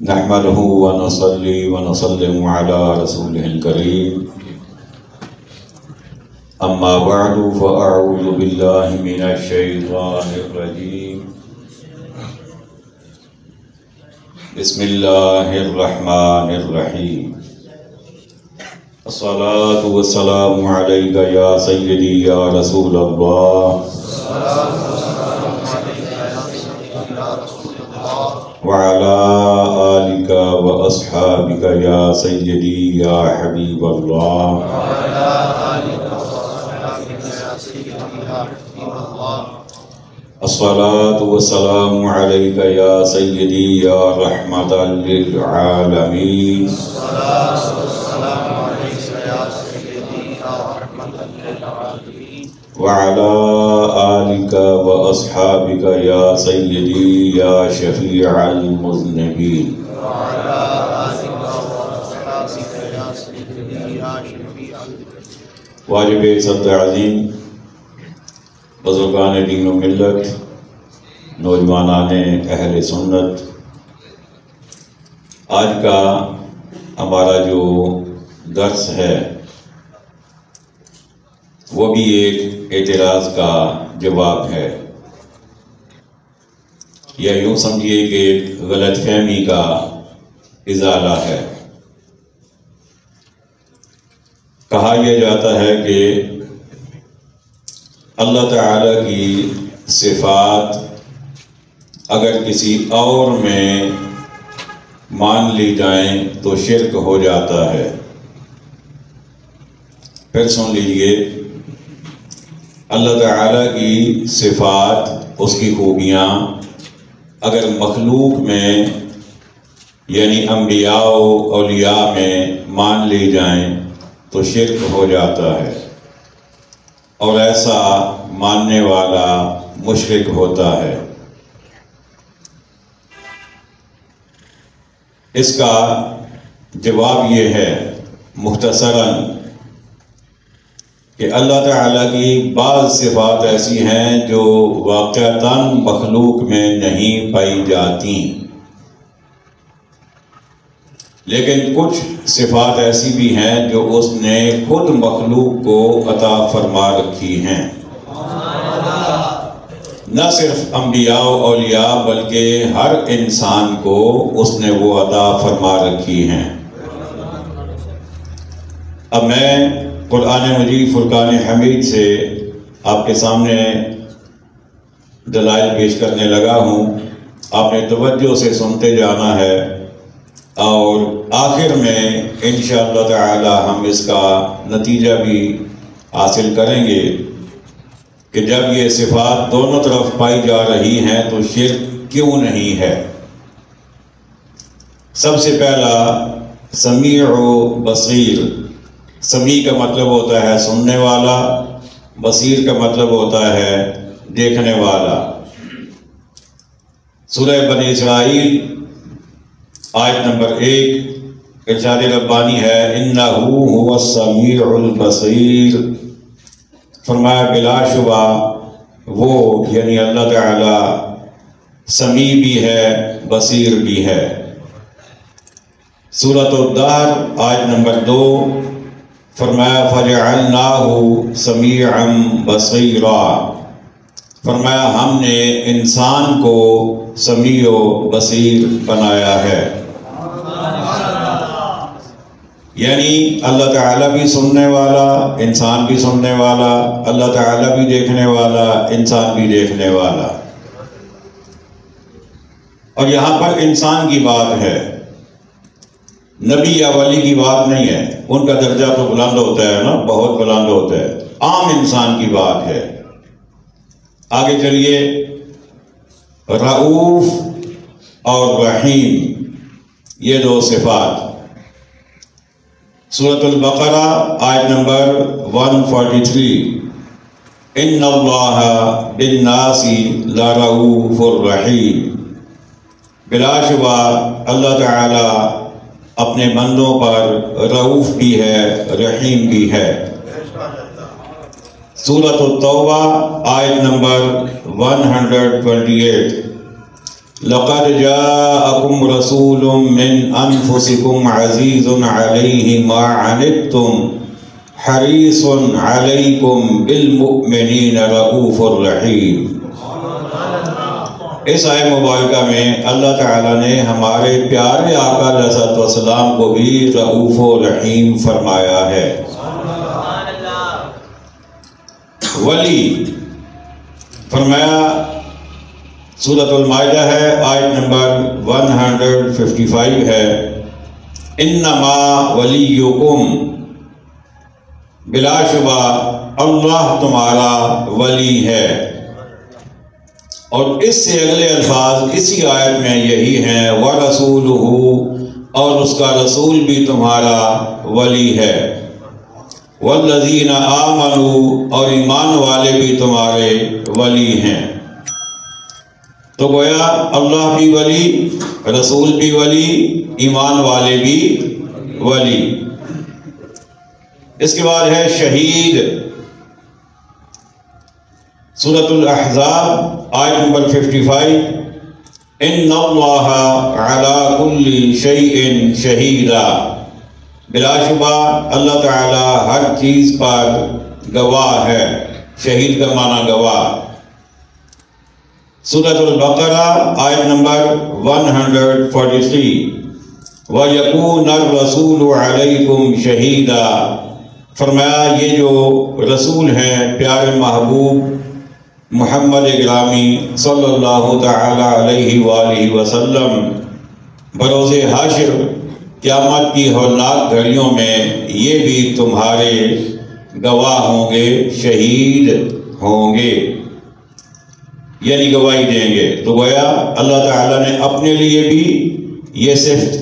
نحمده ونصلي ونسلم على رسوله الكريم أما بعد فأعوذ بالله من الشيطان الرجيم بسم الله الرحمن الرحيم الصلاة والسلام عليك يا سيدي يا رسول الله وعلى آلك وأصحابك يا سيدي يا حبيب الله الصلاة والسلام عليك يا سيدي يا رحمة للعالمين وعلى آلك وأصحابك يا سيدي يا شفيع المذنبين واجب صدر عظیم، بزرگان دین و ملت، نوجوانان اہل سنت، آج کا ہمارا جو درس ہے وہ بھی ایک اعتراض کا جواب ہے، یا یوں سمجھیے کہ ایک غلط فہمی کا ازالہ ہے۔ کہا یہ جاتا ہے کہ اللہ تعالیٰ کی صفات اگر کسی اور میں مان لی جائیں تو شرک ہو جاتا ہے۔ پھر سن لیجئے، اللہ تعالیٰ کی صفات، اس کی خوبیاں اگر مخلوق میں یعنی انبیاء و اولیاء میں مان لی جائیں تو شرک ہو جاتا ہے، اور ایسا ماننے والا مشرک ہوتا ہے۔ اس کا جواب یہ ہے مختصراً کہ اللہ تعالیٰ کی بعض صفات ایسی ہیں جو واقعتاً مخلوق میں نہیں پائی جاتی، لیکن کچھ صفات ایسی بھی ہیں جو اس نے خود مخلوق کو عطا فرما رکھی ہیں، نہ صرف انبیاء و اولیاء بلکہ ہر انسان کو اس نے وہ عطا فرما رکھی ہیں۔ اب میں قرآن مجید فرقان حمید سے آپ کے سامنے دلائل پیش کرنے لگا ہوں، آپ نے توجہ سے سنتے جانا ہے، اور آخر میں انشاءاللہ تعالی ہم اس کا نتیجہ بھی حاصل کریں گے کہ جب یہ صفات دونوں طرف پائی جا رہی ہیں تو شرک کیوں نہیں ہے۔ سب سے پہلا سمیع و بصیر۔ سمیع کا مطلب ہوتا ہے سننے والا، بصیر کا مطلب ہوتا ہے دیکھنے والا۔ سورہ بنی اسرائیل آیت نمبر 1 ارشاد ربانی ہے اِنَّهُ هُوَ السَّمِيعُ الْبَصِيرُ، فرمایا بلا شبہ وہ یعنی اللہ تعالی سمیع بھی ہے، بصیر بھی ہے۔ سورۃ الدہر آیت نمبر 2 فرمایا فَجَعَلْنَاهُ سَمِيعًا بَصِيرًا، فرمایا ہم نے انسان کو سمیع و بصیر بنایا ہے، یعنی اللہ تعالیٰ بھی سننے والا، انسان بھی سننے والا، اللہ تعالیٰ بھی دیکھنے والا، انسان بھی دیکھنے والا۔ اور یہاں پر انسان کی بات ہے، نبی یا ولی کی بات نہیں ہے، ان کا درجہ تو بلند ہوتا ہے نا، بہت بلند ہوتا ہے، عام انسان کی بات ہے۔ آگے چلیے، رؤوف اور رحیم، یہ دو صفات سورۃ البقرہ آیت نمبر 143 ان اللہ بالناس لرؤوف الرحیم، بلا شبہ اللہ تعالی اپنے بندوں پر رؤوف بھی ہے، رحیم بھی ہے۔ سورۃ التوبہ آیت نمبر 128 لقد جاءكم رسول من انفسكم عزيز عليه ما عنتم حریص علیکم بالمؤمنین رؤوف الرحیم۔ اس آیت مبارکہ میں اللہ تعالیٰ نے ہمارے پیارے آقا علیہ الصلوۃ والسلام کو بھی رؤوف و رحیم فرمایا ہے۔ ولی فرمایا سورۃ المائدہ ہے، آیت نمبر 155 ہے، انما ولیکم، بلا شبہ اللہ تمہارا ولی ہے۔ اور اس سے اگلے الفاظ اسی آیت میں یہی ہیں، وَرَسُولُهُ، اور اس کا رسول بھی تمہارا ولی ہے، وَالَّذِينَ آمَنُوا، اور ایمان والے بھی تمہارے ولی ہیں۔ تو گویا اللہ بھی ولی، رسول بھی ولی، ایمان والے بھی ولی۔ اس کے بعد ہے شہید، سورۃ الاحزاب آیت نمبر 55، ان اللہ علی کل شیء شہیدا، بلا شبہ اللہ تعالی ہر چیز پر گواہ ہے، شہید کا معنی گواہ۔ سورۃ البقرہ آیت نمبر 143، وَيَكُونَ الرَّسُولُ عَلَيْكُمْ شَهِيدًا، فرمایا یہ جو رسول ہیں پیارے محبوب محمد گرامی صلی اللہ تعالی علیہ وآلہ وسلم، بروز حشر قیامت کی ہولناک گھڑیوں میں یہ بھی تمہارے گواہ ہوں گے، شہید ہوں گے، یعنی گواہی دیں گے۔ تو گویا اللہ تعالیٰ نے اپنے لیے بھی یہ صفت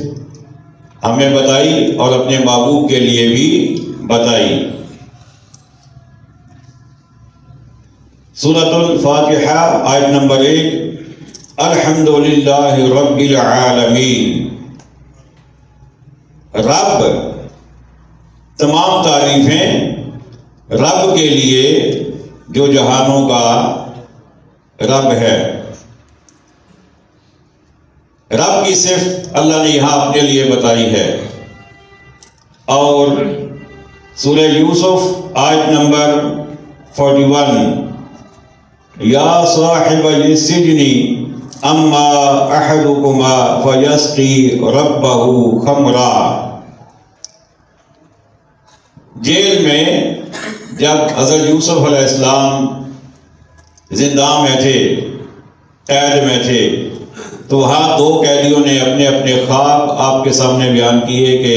ہمیں بتائی اور اپنے محبوب کے لیے بھی بتائی۔ سورۃ الفاتحہ آیت نمبر 1، الحمدللہ رب العالمین، رب، تمام تعریفیں رب کے لیے جو جہانوں کا رب ہے۔ رب کی صفت اللہ نے یہاں اپنے لیے بتائی ہے۔ اور سورہ یوسف آیت نمبر 41، یا صاحب السجن اما احدکما فیسقی ربہ خمرا، جیل میں جب حضرت یوسف علیہ السلام زندان میں تھے، قید میں تھے، تو وہاں دو قیدیوں نے اپنے اپنے خواب آپ کے سامنے بیان کیے کہ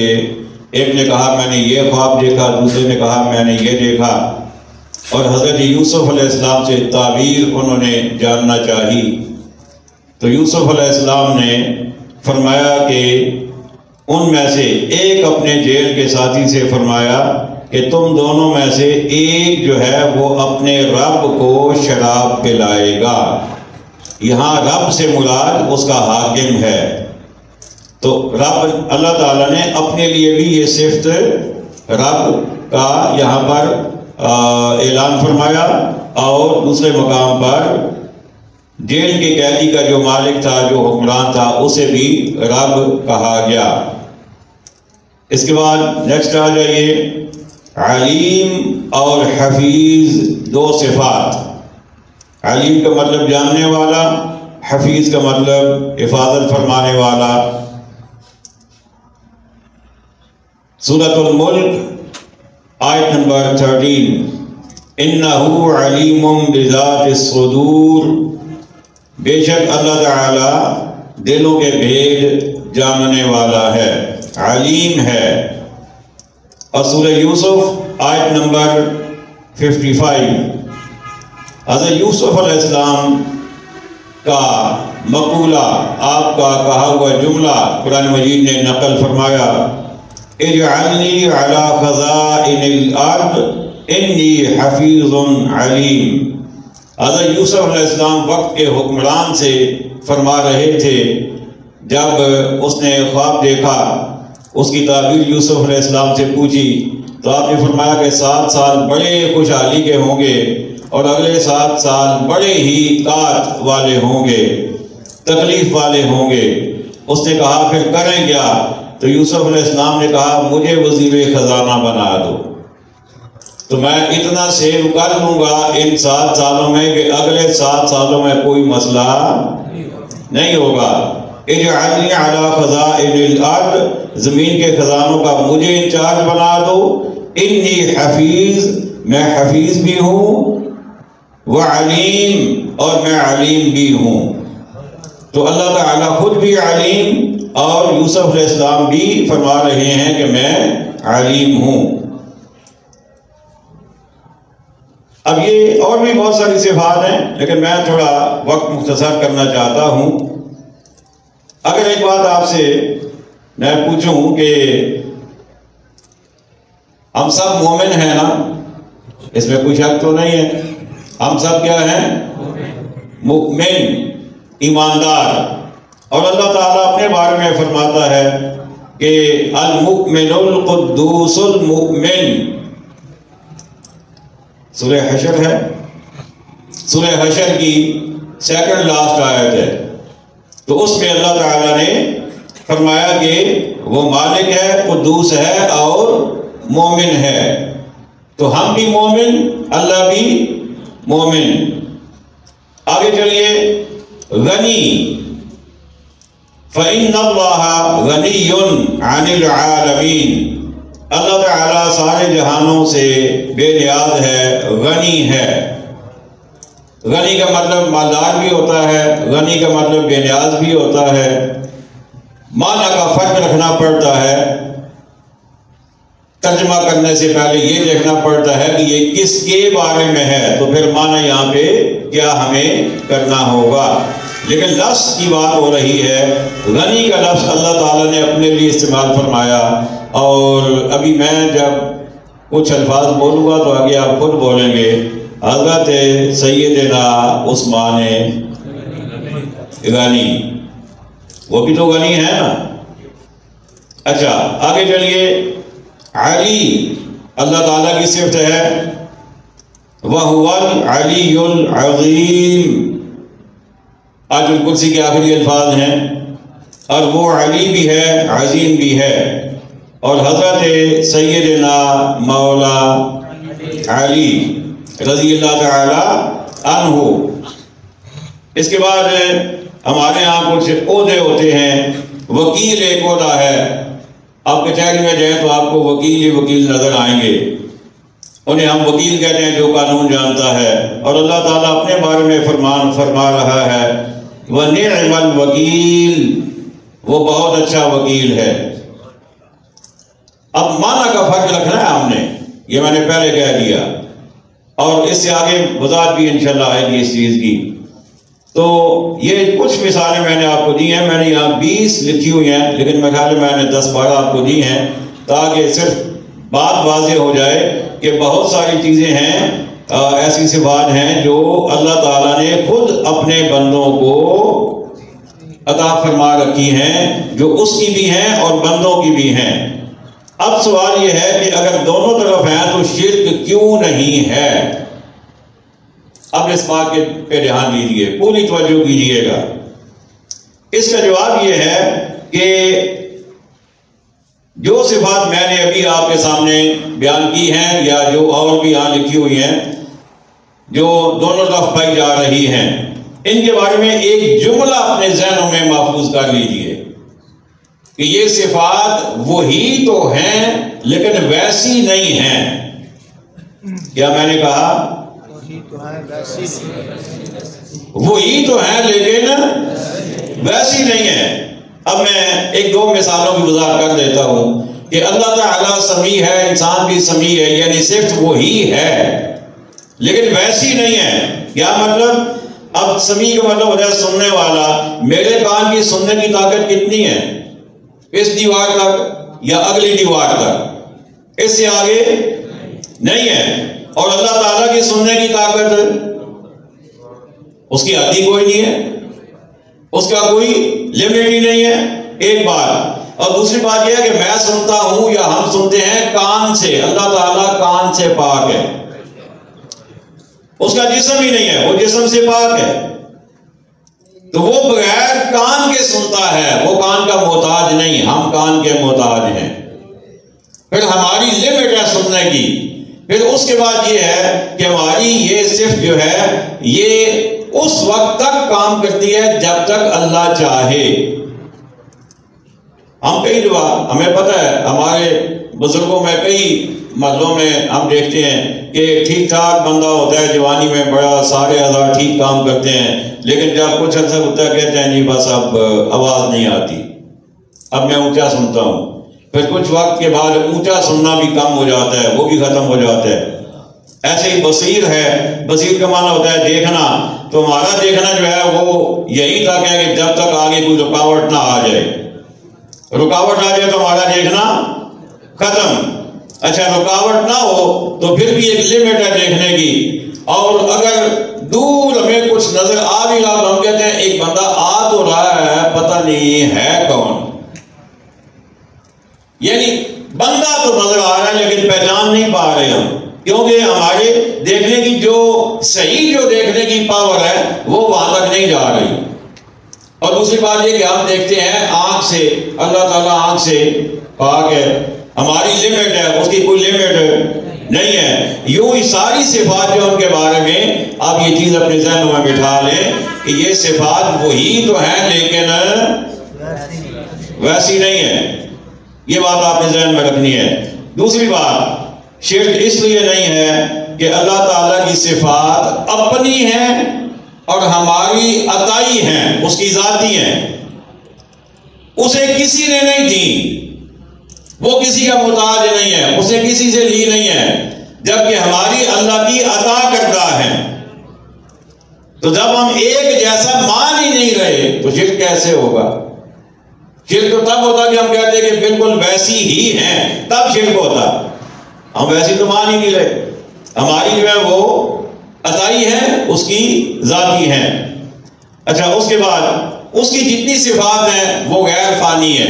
ایک نے کہا میں نے یہ خواب دیکھا، دوسرے نے کہا میں نے یہ دیکھا، اور حضرت یوسف علیہ السلام سے تعبیر انہوں نے جاننا چاہی۔ تو یوسف علیہ السلام نے فرمایا کہ ان میں سے ایک اپنے جیل کے ساتھی سے فرمایا کہ تم دونوں میں سے ایک جو ہے وہ اپنے رب کو شراب پلائے گا۔ یہاں رب سے مراد اس کا حاکم ہے۔ تو رب اللہ تعالیٰ نے اپنے لیے بھی یہ صفت رب کا یہاں پر اعلان فرمایا، اور دوسرے مقام پر جیل کے قیدی کا جو مالک تھا، جو حکمران تھا، اسے بھی رب کہا گیا۔ اس کے بعد نیکسٹ آ جائیے، علیم اور حفیظ، دو صفات۔ علیم کا مطلب جاننے والا، حفیظ کا مطلب حفاظت فرمانے والا۔ سورۃ الملک آیت نمبر 13، انہو علیم بذات الصدور، بے شک اللہ تعالی دلوں کے بھید جاننے والا ہے، علیم ہے۔ اور سورہ یوسف آیت نمبر 55، حضرت یوسف علیہ السلام کا مقولہ، آپ کا کہا ہوا جملہ قرآن مجید نے نقل فرمایا، اجعلنی علی خزائن الارض انی حفیظ علیم۔ حضرت یوسف علیہ السلام وقت کے حکمران سے فرما رہے تھے، جب اس نے خواب دیکھا، اس کی تعبیر یوسف علیہ السلام سے پوچھی، تو آپ نے فرمایا کہ 7 سال بڑے خوشحالی کے ہوں گے اور اگلے 7 سال بڑے ہی طاعت والے ہوں گے۔ تکلیف والے ہوں گے۔ اس نے کہا پھر کریں کیا؟ تو یوسف علیہ السلام نے کہا مجھے وزیر خزانہ بنا دو، تو میں اتنا سیو کر لوں گا ان 7 سالوں میں کہ اگلے 7 سالوں میں کوئی مسئلہ نہیں ہوگا۔ اجعلنی علی خزائن الارض، زمین کے خزانوں کا مجھے انچارج بنا دو۔ انی حفیظ، میں حفیظ بھی ہوں، وعلیم، اور میں علیم بھی ہوں۔ تو اللہ تعالیٰ خود بھی علیم اور یوسف علیہ السلام بھی فرما رہے ہیں کہ میں علیم ہوں۔ اب یہ اور بھی بہت ساری صفات ہیں، لیکن میں تھوڑا وقت مختصر کرنا چاہتا ہوں۔ اگر ایک بات آپ سے میں پوچھوں کہ ہم سب مومن ہیں نا، اس میں کوئی شک تو نہیں ہے؟ ہم سب کیا ہیں؟ مؤمن، ایماندار۔ اور اللہ تعالیٰ اپنے بارے میں فرماتا ہے کہ المؤمن القدوس المؤمن، سورہ حشر ہے، سورہ حشر کی 2nd لاسٹ آیت ہے۔ تو اس میں اللہ تعالیٰ نے فرمایا کہ وہ مالک ہے، قدوس ہے اور مومن ہے۔ تو ہم بھی مومن، اللہ بھی مومن۔ آگے چلیے، غنی، فَإِنَّ اللَّهَ غَنِيٌّ عَنِ الْعَالَمِينَ، اللہ تعالیٰ سارے جہانوں سے بے نیاز ہے، غنی ہے۔ غنی کا مطلب مالدار بھی ہوتا ہے، غنی کا مطلب بے نیاز بھی ہوتا ہے۔ معنی کا فرق رکھنا پڑتا ہے، ترجمہ کرنے سے پہلے یہ دیکھنا پڑتا ہے کہ یہ کس کے بارے میں ہے، تو پھر معنی یہاں پہ کیا ہمیں کرنا ہوگا۔ لیکن لفظ کی بات ہو رہی ہے، غنی کا لفظ اللہ تعالیٰ نے اپنے لیے استعمال فرمایا، اور ابھی میں جب کچھ الفاظ بولوں گا تو آگے آپ خود بولیں گے۔ حضرت سیدنا عثمان غنی، وہ بھی تو غنی ہے نا۔ اچھا آگے چلیے، علی، اللہ تعالیٰ کی صفت ہے، وَهُوَ الْعَلِيُّ الْعَظِيمُ، آیت الکرسی کے آخری الفاظ ہیں، اور وہ علی بھی ہے، عظیم بھی ہے۔ اور حضرت سیدنا مولا علی رضی اللہ تعالی عنہ۔ اس کے بعد ہمارے ہاں کچھ عہدے ہوتے ہیں، وکیل ایک عہدہ ہے۔ آپ کچہری میں جائیں تو آپ کو وکیل ہی وکیل نظر آئیں گے، انہیں ہم وکیل کہتے ہیں جو قانون جانتا ہے۔ اور اللہ تعالیٰ اپنے بارے میں فرما رہا ہے، وَنِعْمَ الْوَكِيلُ، وہ بہت اچھا وکیل ہے۔ اب معنی کا فرق رکھنا ہے ہم نے، یہ میں نے پہلے کہہ دیا، اور اس سے آگے وضاحت بھی انشاءاللہ آئے گی اس چیز کی۔ تو یہ کچھ مثالیں میں نے آپ کو دی ہیں، میں نے یہاں 20 لکھی ہوئی ہیں، لیکن میں خیال میں نے 10-12 آپ کو دی ہیں تاکہ صرف بات واضح ہو جائے کہ بہت ساری چیزیں ہیں، ایسی صفات ہیں جو اللہ تعالیٰ نے خود اپنے بندوں کو عطا فرما رکھی ہیں، جو اس کی بھی ہیں اور بندوں کی بھی ہیں۔ اب سوال یہ ہے کہ اگر دونوں طرف ہیں تو شرک کیوں نہیں ہے؟ اب اس بات پہ دھیان دیجیے، پوری توجہ کیجیے گا۔ اس کا جواب یہ ہے کہ جو صفات میں نے ابھی آپ کے سامنے بیان کی ہیں، یا جو اور بھی یہاں لکھی ہوئی ہیں، جو دونوں طرف پائی جا رہی ہیں، ان کے بارے میں ایک جملہ اپنے ذہنوں میں محفوظ کر لیجیے کہ یہ صفات وہی تو ہیں لیکن ویسی نہیں ہیں۔ کیا میں نے کہا؟ وہی تو ہیں لیکن ویسی نہیں ہیں۔ اب میں 1-2 مثالوں کی وضاحت کر دیتا ہوں کہ اللہ تعالیٰ سمیع ہے، انسان بھی سمیع ہے، یعنی صرف وہی ہے لیکن ویسی نہیں ہے۔ کیا مطلب؟ اب سمیع کا مطلب ہوتا ہے سننے والا۔ میرے کان کی سننے کی طاقت کتنی ہے؟ اس دیوار تک یا اگلی دیوار تک، اس سے آگے نہیں ہے۔ اور اللہ تعالیٰ کی سننے کی طاقت، اس کی حد کوئی نہیں ہے، اس کا کوئی لمٹ ہی نہیں ہے، ایک بات۔ اور دوسری بات یہ ہے کہ میں سنتا ہوں یا ہم سنتے ہیں کان سے، اللہ تعالیٰ کان سے پاک ہے، اس کا جسم ہی نہیں ہے، وہ جسم سے پاک ہے۔ تو وہ بغیر کان کے سنتا ہے، وہ کان کا محتاج نہیں، ہم کان کے محتاج ہیں۔ پھر ہماری لمٹ ہے سننے کی۔ پھر اس کے بعد یہ ہے کہ ہماری یہ صرف جو ہے یہ اس وقت تک کام کرتی ہے جب تک اللہ چاہے۔ ہم کئی دفعہ ہمیں پتہ ہے ہمارے بزرگوں میں کئی محلوں میں ہم دیکھتے ہیں کہ ٹھیک ٹھاک بندہ ہوتا ہے، جوانی میں بڑا سارے اعضاء ٹھیک کام کرتے ہیں، لیکن جب کچھ عرصہ ہوتا ہے کہتے ہیں جی بس اب آواز نہیں آتی، اب میں اونچا سنتا ہوں۔ پھر کچھ وقت کے بعد اونچا سننا بھی کم ہو جاتا ہے، وہ بھی ختم ہو جاتا ہے۔ ایسے ہی بصیر ہے، بصیر کا معنی ہوتا ہے دیکھنا، تو ہمارا دیکھنا جو ہے وہ یہی تک ہے کہ جب تک آگے کوئی رکاوٹ نہ آ جائے، رکاوٹ آ جائے تو ہمارا دیکھنا ختم۔ اچھا رکاوٹ نہ ہو تو پھر بھی ایک لمٹ ہے دیکھنے کی، اور اگر دور ہمیں کچھ نظر آ بھی رہا تو ہم کہتے ہیں ایک بندہ آ تو رہا ہے، پتہ نہیں ہے کون، یعنی بندہ تو نظر آ رہا ہے لیکن پہچان نہیں پا رہے ہم، کیونکہ ہمارے دیکھنے کی جو صحیح جو دیکھنے کی پاور ہے وہ وہاں تک نہیں جا رہی۔ اور دوسری بات یہ کہ ہم دیکھتے ہیں آنکھ سے، اللہ تعالیٰ آنکھ سے پاک ہے، ہماری لمٹ ہے، اس کی کوئی لمٹ نہیں ہے۔ یوں ہی ساری صفات جو ان کے بارے میں آپ یہ چیز اپنے ذہنوں میں بٹھا لیں کہ یہ صفات وہی تو ہیں لیکن ویسی نہیں ہے، یہ بات آپ نے ذہن میں رکھنی ہے۔ دوسری بات، شرک اس لیے نہیں ہے کہ اللہ تعالیٰ کی صفات اپنی ہیں اور ہماری عطائی ہیں، اس کی ذاتی ہیں، اسے کسی نے نہیں دی، وہ کسی کا محتاج نہیں ہے، اسے کسی سے لی نہیں ہے، جبکہ ہماری اللہ کی عطا کردہ ہے۔ تو جب ہم ایک جیسا مان ہی نہیں رہے تو شرک کیسے ہوگا؟ شرک تو تب ہوتا کہ ہم کہتے ہیں کہ بالکل ویسی ہی ہیں، تب شرک ہوتا۔ ہم ویسی تو مان ہی نہیں رہے، ہماری جو ہے وہ عطائی ہے، اس کی ذاتی ہے۔ اچھا اس کے بعد اس کی جتنی صفات ہیں وہ غیر فانی ہے،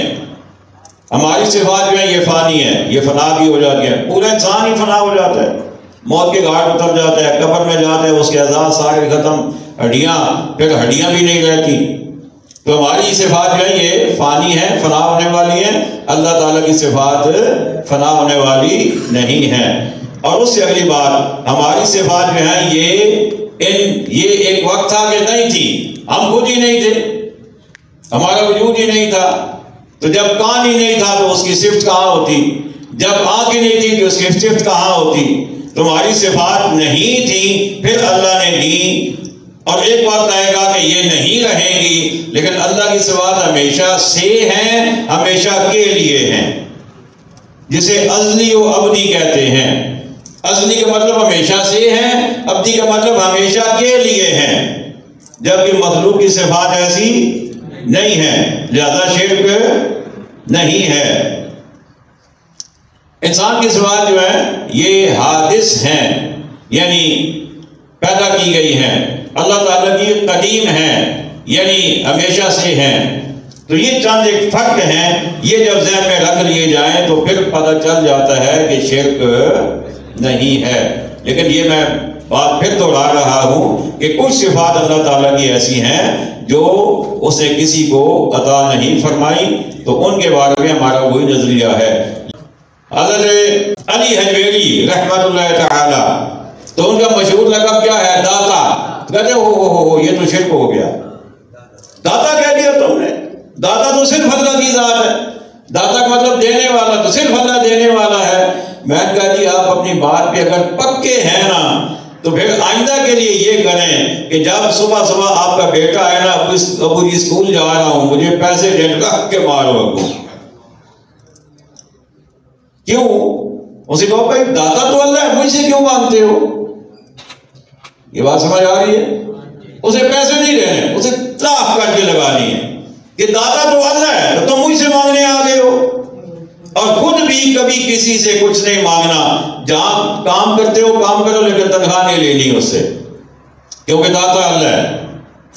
ہماری صفات جو ہے یہ فانی ہے، یہ فنا بھی ہو جاتی ہے، پورا انسان ہی فنا ہو جاتا ہے، موت کے گھاٹ اتر جاتا ہے، قبر میں جاتا ہے، اس کے اعضاء سارے ختم، ہڈیاں، پھر ہڈیاں بھی نہیں رہتی۔ تو ہماری صفات جو ہے یہ فانی ہے، فنا ہونے والی ہیں، اللہ تعالیٰ کی صفات فنا ہونے والی نہیں ہیں۔ اور اس سے اگلی بات، ہماری صفات جو ہیں یہ ایک وقت تھا کہ نہیں تھی، ہم خود ہی نہیں تھے، ہمارا وجود ہی نہیں تھا، تو جب کان ہی نہیں تھا تو اس کی صفت کہاں ہوتی، جب آنکھ ہی نہیں تھی تو اس کی صفت کہاں ہوتی؟ تمہاری صفات نہیں تھی، پھر اللہ نے دی، اور ایک وقت آئے گا کہ یہ نہیں رہیں گی، لیکن اللہ کی صفات ہمیشہ سے ہیں، ہمیشہ کے لیے ہیں، جسے ازلی و ابدی کہتے ہیں۔ ازلی کا مطلب ہمیشہ سے ہیں، ابدی کا مطلب ہمیشہ کے لیے ہیں، جبکہ مخلوق کی صفات ایسی نہیں ہے، لہذا شرک نہیں ہے۔ انسان کی صفات جو ہے یہ حادث ہیں، یعنی پیدا کی گئی ہیں، اللہ تعالیٰ کی قدیم ہیں، یعنی ہمیشہ سے ہیں۔ تو یہ چند ایک فرق ہیں، یہ جب ذہن میں رکھ لیے جائیں تو پھر پتہ چل جاتا ہے کہ شرک نہیں ہے۔ لیکن یہ میں بات پھر دوہرا رہا ہوں کہ کچھ صفات اللہ تعالیٰ کی ایسی ہیں جو اس نے کسی کو عطا نہیں فرمائی، تو ان کے بارے میں ہمارا وہی نظریہ ہے۔ حضرت علی حجویری رحمۃ اللہ تعالی، تو ان کا مشہور لقب کیا ہے؟ داتا۔ کہتے ہو یہ تو شرک ہو گیا، داتا کہہ دیا تم نے، داتا تو صرف اللہ کی ذات ہے، داتا کا مطلب دینے والا، تو صرف اللہ دینے والا ہے۔ میں کہا جی آپ اپنی بات پہ اگر پکے ہیں نا تو پھر آئندہ کے لیے یہ کریں کہ جب صبح صبح آپ کا بیٹا ہے نا، ابو جی اسکول جا رہا ہوں، مجھے پیسے رکھ کے مارو ابو۔ کیوں؟ اسے کہو بھائی داتا تو اللہ ہے، مجھ سے کیوں مانگتے ہو؟ یہ بات سمجھ آ رہی ہے؟ اسے پیسے نہیں دینے، اسے طرح کر کے لگانی ہے کہ داتا تو اللہ ہے تو تم مجھ سے مانگنے آ گئے ہو، اور خود بھی کبھی کسی سے کچھ نہیں مانگنا، جہاں کام کرتے ہو کام کرو لیکن تنخواہ نہیں لینی اس سے، کیونکہ داتا اللہ ہے۔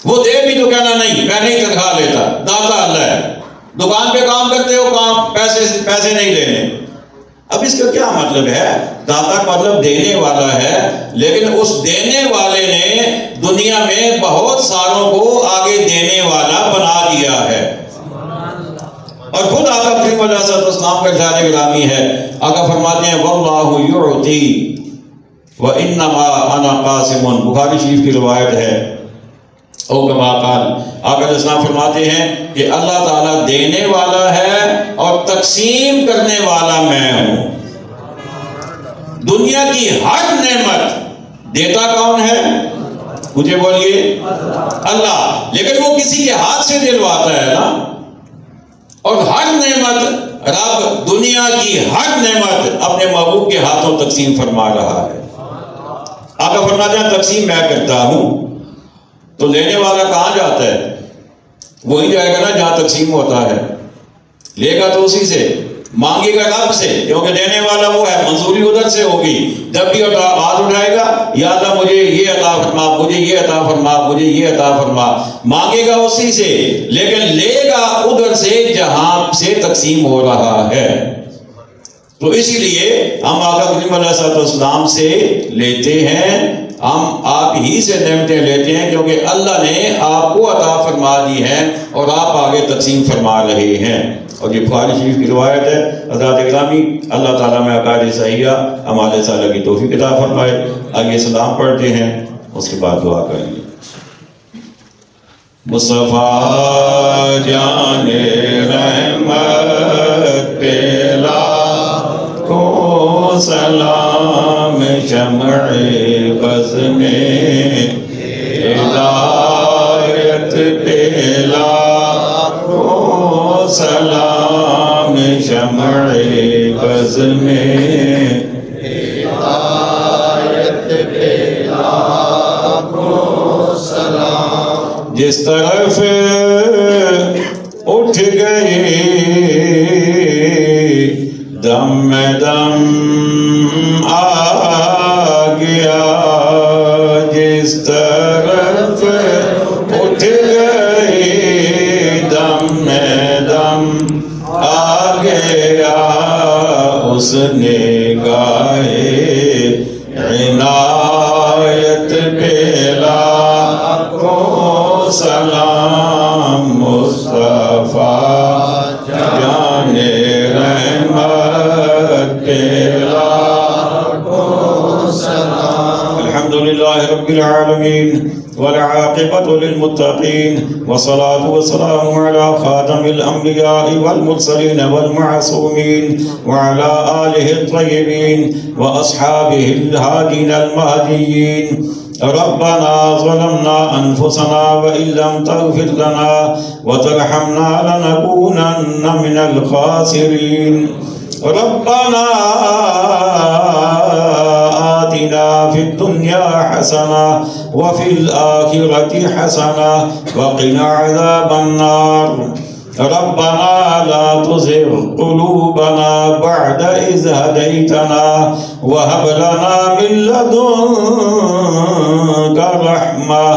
وہ دے بھی تو کہنا نہیں میں نہیں تنخواہ لیتا، داتا اللہ ہے۔ دکان پہ کام کرتے ہو، کام پیسے نہیں لینے، اب اس کا کیا مطلب ہے؟ داتا مطلب دینے والا ہے، لیکن اس دینے والے نے دنیا میں بہت ساروں کو آگے دینے والا بنا دیا ہے۔ اور خود آقا کریم علیہ السلام کا ارشاد گرامی ہے، آقا فرماتے ہیں واللہ یعطی وانما انا قاسم، بخاری شریف کی روایت ہے۔ او کما قال، آقا علیہ السلام فرماتے ہیں کہ اللہ تعالیٰ دینے والا ہے اور تقسیم کرنے والا میں ہوں۔ دنیا کی ہر نعمت دیتا کون ہے؟ مجھے بولیے، اللہ، لیکن وہ کسی کے ہاتھ سے دلواتا ہے نا۔ اور ہر نعمت، رب دنیا کی ہر نعمت اپنے محبوب کے ہاتھوں تقسیم فرما رہا ہے۔ آقا فرماتے ہیں تقسیم میں کرتا ہوں، تو لینے والا کہاں جاتا ہے؟ وہی جائے گا نا جہاں تقسیم ہوتا ہے، لے گا تو اسی سے، مانگے گا رب سے، کیونکہ دینے والا وہ ہے، منظوری ادھر سے ہوگی۔ جب بھی ہاتھ اٹھائے گا، یا اللہ مجھے یہ عطا فرما، مجھے یہ عطا فرما، مجھے یہ عطا فرما، مانگے گا اسی سے، لیکن لے گا ادھر سے جہاں سے تقسیم ہو رہا ہے۔ تو اسی لیے ہم آقا کریم علیہ السلام سے لیتے ہیں، ہم آپ ہی سے نعمتیں لیتے ہیں، کیونکہ اللہ نے آپ کو عطا فرما دی ہے اور آپ آگے تقسیم فرما رہے ہیں۔ اور یہ بخاری شریف کی روایت ہے۔ حضرات گرامی، اللہ تعالیٰ میں عقائد صحیحہ ہمارے صالح کی توفیق عطا فرمائے۔ آگے سلام پڑھتے ہیں، اس کے بعد دعا کریں گے۔ مصطفیٰ جان رحمت پہ لاکھوں سلام، شمع بز میں ہدایت پہ لاکھوں سلام، شمع بز میں ہدایت پہ لاکھوں سلام۔ جس طرف اٹھ گئی دم میں دم آ گیا، جس طرف اٹھ گئی دم میں دم آ گیا، اس نے گائے عنایت پہ لاکھوں سلام، مصطفیٰ جان رحمت پہ لاکھوں سلام۔ الحمدللہ رب العالمین والعاقبۃ للمتقین، والصلاة والسلام على خاتم الانبیاء والمرسلین والمعصومین، وعلى آلہ الطیبین واصحابہ الہادین المہدیین۔ ربنا ظلمنا انفسنا وان لم تغفر لنا وترحمنا لنكونن من الخاسرین۔ ربنا آتنا في الدنيا حسنة وفي الآخرة حسنة وقنا عذاب النار۔ ربنا لا تزغ قلوبنا بعد إذ هديتنا وهب لنا من لدنك رحمة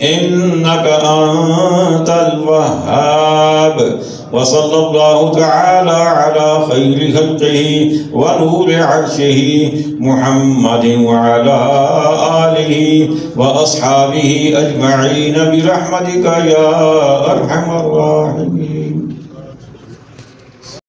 إنك أنت الوهاب۔ وصلى الله تعالى على خير خلقه ونور عرشه محمد وعلى آله وأصحابه أجمعين برحمتك يا أرحم الراحمين۔